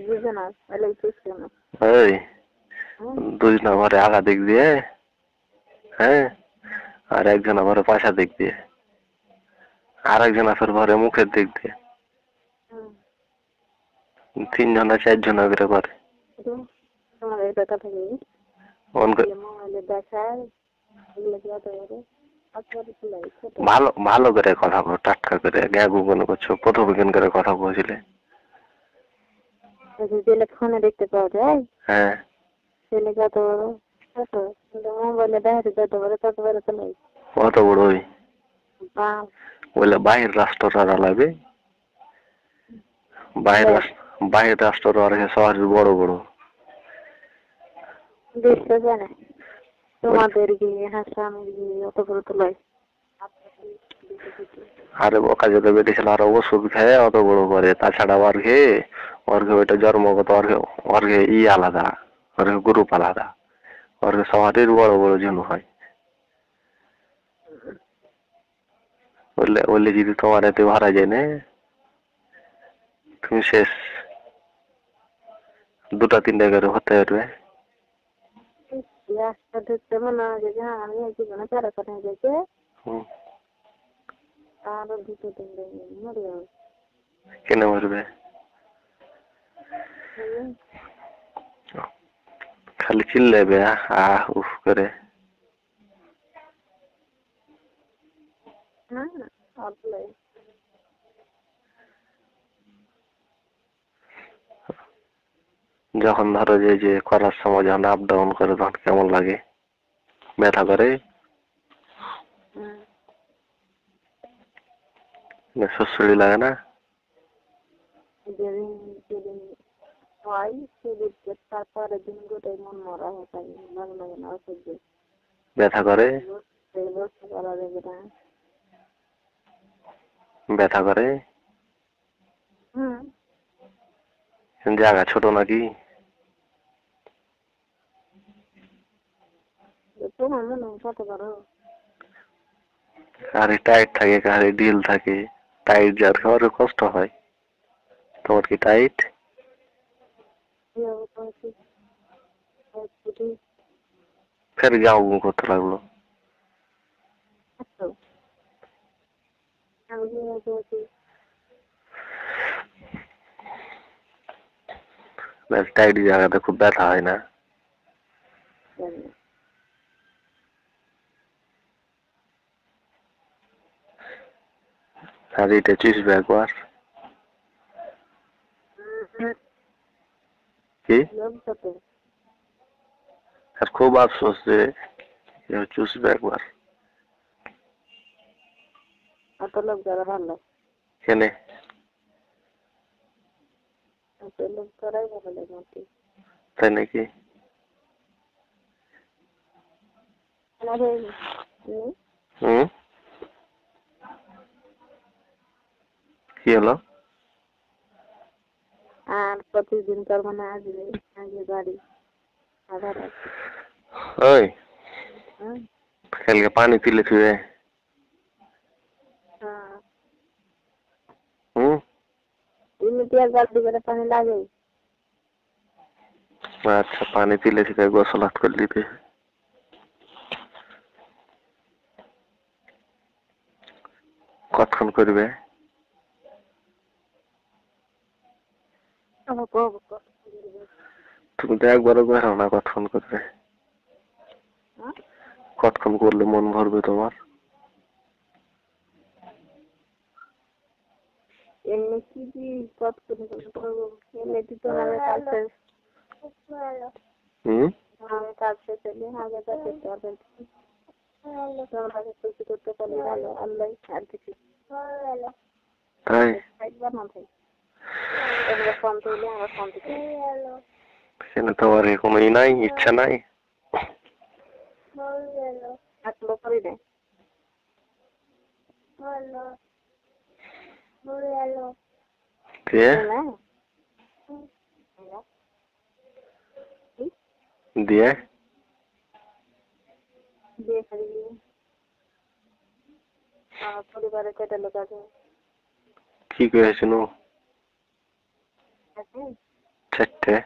বুঝে না ওই দুজন আমারে আগা দিক দিয়ে, হ্যাঁ, আর একজন আমার পাশা দিক দিয়ে, আর একজন আছে ঘরে মুখের দিক দিয়ে, 3 জনা 4 জনা করে করে। ভালো ভালো করে কথা বলো, টাটকা করে, গ্যাগু মনে করছো প্রথম করে কথা বলছিলে। ফোনে দেখতে পাওয়া যায়। হ্যাঁ, ছেলে কত বড়, মোবাইলে দেখাতে যত বড় তত বড় তো নেই। কত বড় ওই বলে বাহির রাষ্ট্ররা লাগবে, বাহির রাষ্ট্র আর শহর বড় বড় দেখতে জানে তোমাদের গিয়ে হাসান গিয়ে অত বড় তো লয়। আরে বোকা যেতে বেরিয়েছিল আর ওষুধ খেয়ে অত বড় করে, তাছাড়া অর্ঘে ওইটা জন্মগত অর্ঘে আলাদা, অর্ঘে গ্রুপ আলাদা, অর্ঘে সবারই বড় বড় জন্য হয়। বললে যদি তোমার এতে ভরা যায় না, তুমি শেষ, 2-3টা করে হতে পারবে। রাস্তা ঢুকতে মনে হয় যে আমি জীবনে চারা কাটাই গেছে আরো 2-3 দিন মরে যাবে। কেন মরবে? খালি চিল্লাবে আহ উফ করে। যখন ধরো যে করার সময় যখন আপ ডাউন করে তখন কেমন লাগে? ব্যথা করে? সুড়সুড়ি লাগে না? ব্যথা করে? ব্যথা করে? জায়গা ছোট নাকি? আরে টাইট থাকে, কারে ঢিল থাকে, টাইট যার খাওয়ার কষ্ট হয়। তোমার কি টাইট? ফের গাও করতে লাগলো। টাইট জায়গাতে খুব ব্যথা হয় না? আর এটা চুষবে একবার। কি? আর খুব আফসোস যে চুষবে একবার। কেনে? তাই নাকি? কি হলো? আর প্রতিদিন তোর মানে আসবে আগে বাড়ি ওই কালকে পানি তুলে থুয়ে পানি লাগে। আচ্ছা, পানি তুলে থুয়ে গোসল হাত করে দিতে। কতক্ষণ করবে? তুমি তো একবারও বেরো না, কতক্ষণ করবে? কতক্ষণ করলে মন ভরবে তোমার? এমনি কি কতক্ষণ করবো? এমনি তো আমি কাছে আমি কাছে চলি আগে কাছে করতে পারি ভালো আল্লাহ আর কিছু তাই ফোন তুলে আমার ফোন থেকে তোমার কোনো নাই, ইচ্ছা নাই? করি নাই দিয়ে পরিবারে কয়টা লোক আছে? কি করেছিল? কে?